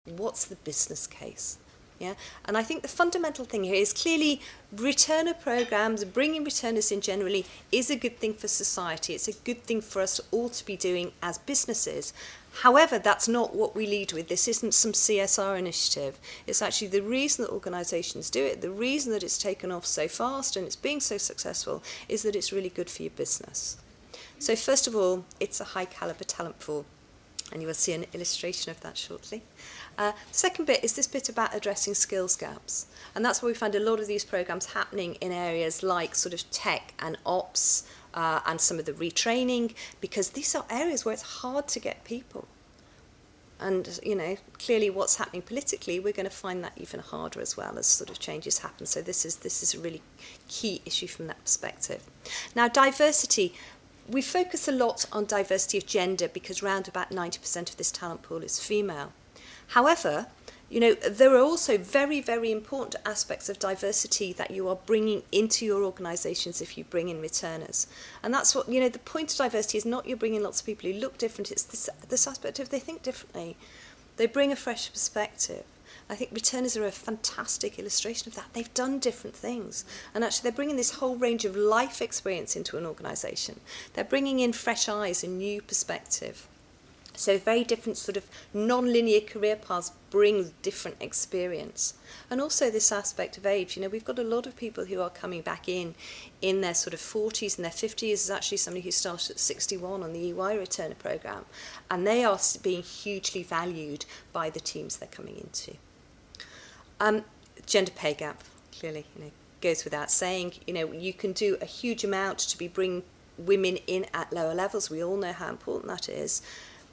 what's the business case? Yeah, and I think the fundamental thing here is clearly returner programs, bringing returners in generally is a good thing for society. It's a good thing for us all to be doing as businesses. However, that's not what we lead with. This isn't some CSR initiative. It's actually the reason that organisations do it, the reason that it's taken off so fast and it's being so successful is that it's really good for your business. So first of all, it's a high calibre talent pool, and you will see an illustration of that shortly. The second bit is this bit about addressing skills gaps, and that's where we find a lot of these programs happening in areas like sort of tech and ops and some of the retraining, because these are areas where it's hard to get people. And, you know, clearly what's happening politically, we're going to find that even harder as well as sort of changes happen. So this is a really key issue from that perspective. Now, diversity. We focus a lot on diversity of gender because around about 90% of this talent pool is female. However, you know, there are also very, very important aspects of diversity that you are bringing into your organisations if you bring in returners. And that's what, you know, the point of diversity is not you're bringing lots of people who look different, it's this aspect of they think differently. They bring a fresh perspective. I think returners are a fantastic illustration of that. They've done different things. And actually they're bringing this whole range of life experience into an organisation. They're bringing in fresh eyes and new perspective. So very different sort of non-linear career paths bring different experience. And also this aspect of age. You know, we've got a lot of people who are coming back in their sort of 40s and their 50s. There's actually somebody who started at 61 on the EY returner programme. And they are being hugely valued by the teams they're coming into. Gender pay gap, clearly, you know, goes without saying. You know, you can do a huge amount to be bring women in at lower levels. We all know how important that is.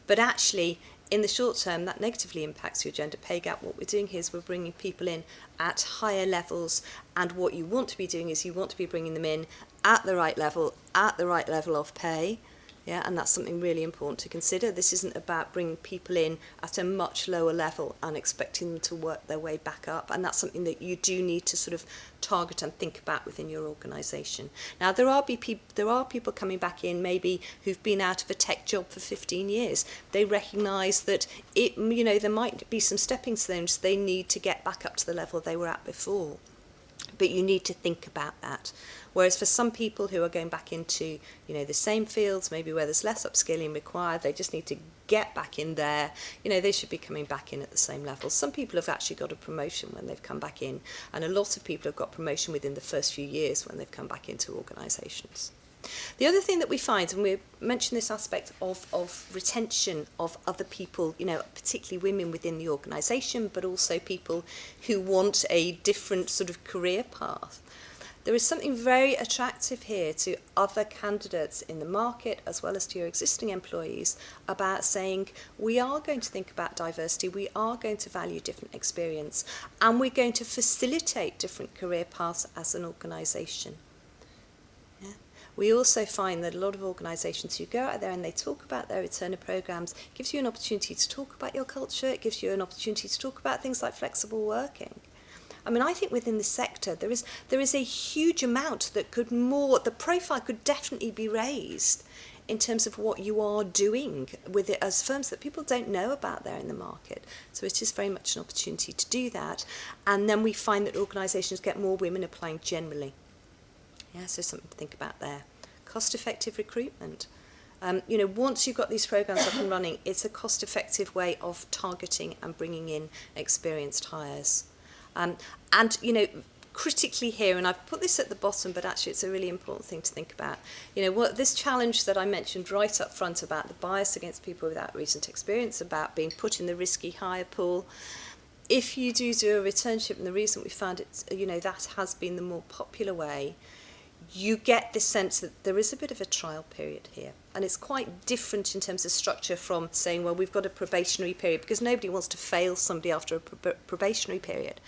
But actually, in the short term, that negatively impacts your gender pay gap. What we're doing here is we're bringing people in at higher levels, and what you want to be doing is you want to be bringing them in at the right level of pay. Yeah, and that's something really important to consider. This isn't about bringing people in at a much lower level and expecting them to work their way back up. And that's something that you do need to sort of target and think about within your organisation. Now, there are people coming back in maybe who've been out of a tech job for 15 years. They recognise that there might be some stepping stones they need to get back up to the level they were at before. But you need to think about that. Whereas for some people who are going back into, you know, the same fields, maybe where there's less upskilling required, they just need to get back in there, you know, they should be coming back in at the same level. Some people have actually got a promotion when they've come back in, and a lot of people have got promotion within the first few years when they've come back into organisations. The other thing that we find, and we mentioned this aspect of retention of other people, you know, particularly women within the organisation, but also people who want a different sort of career path. There is something very attractive here to other candidates in the market as well as to your existing employees about saying we are going to think about diversity, we are going to value different experience, and we're going to facilitate different career paths as an organisation. Yeah. We also find that a lot of organisations who go out there and they talk about their returner programmes gives you an opportunity to talk about your culture, it gives you an opportunity to talk about things like flexible working. I mean, I think within the sector there is a huge amount that the profile could definitely be raised in terms of what you are doing with it as firms that people don't know about there in the market. So it is very much an opportunity to do that. And then we find that organisations get more women applying generally. Yeah, so something to think about there. Cost-effective recruitment. Once you've got these programs up and running, it's a cost-effective way of targeting and bringing in experienced hires. Critically here, and I've put this at the bottom, but actually it's a really important thing to think about. This challenge that I mentioned right up front about the bias against people without recent experience, about being put in the risky hire pool. If you do a returnship, and the reason we found it, that has been the more popular way, you get this sense that there is a bit of a trial period here. And it's quite different in terms of structure from saying, well, we've got a probationary period, because nobody wants to fail somebody after a probationary period.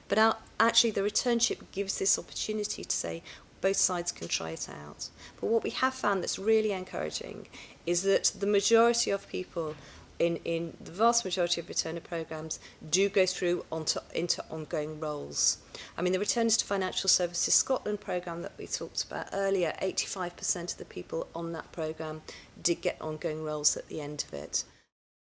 But actually, the returnship gives this opportunity to say both sides can try it out. But what we have found that's really encouraging is that the majority of people in the vast majority of returner programmes do go through into ongoing roles. I mean, the Returns to Financial Services Scotland programme that we talked about earlier, 85% of the people on that programme did get ongoing roles at the end of it.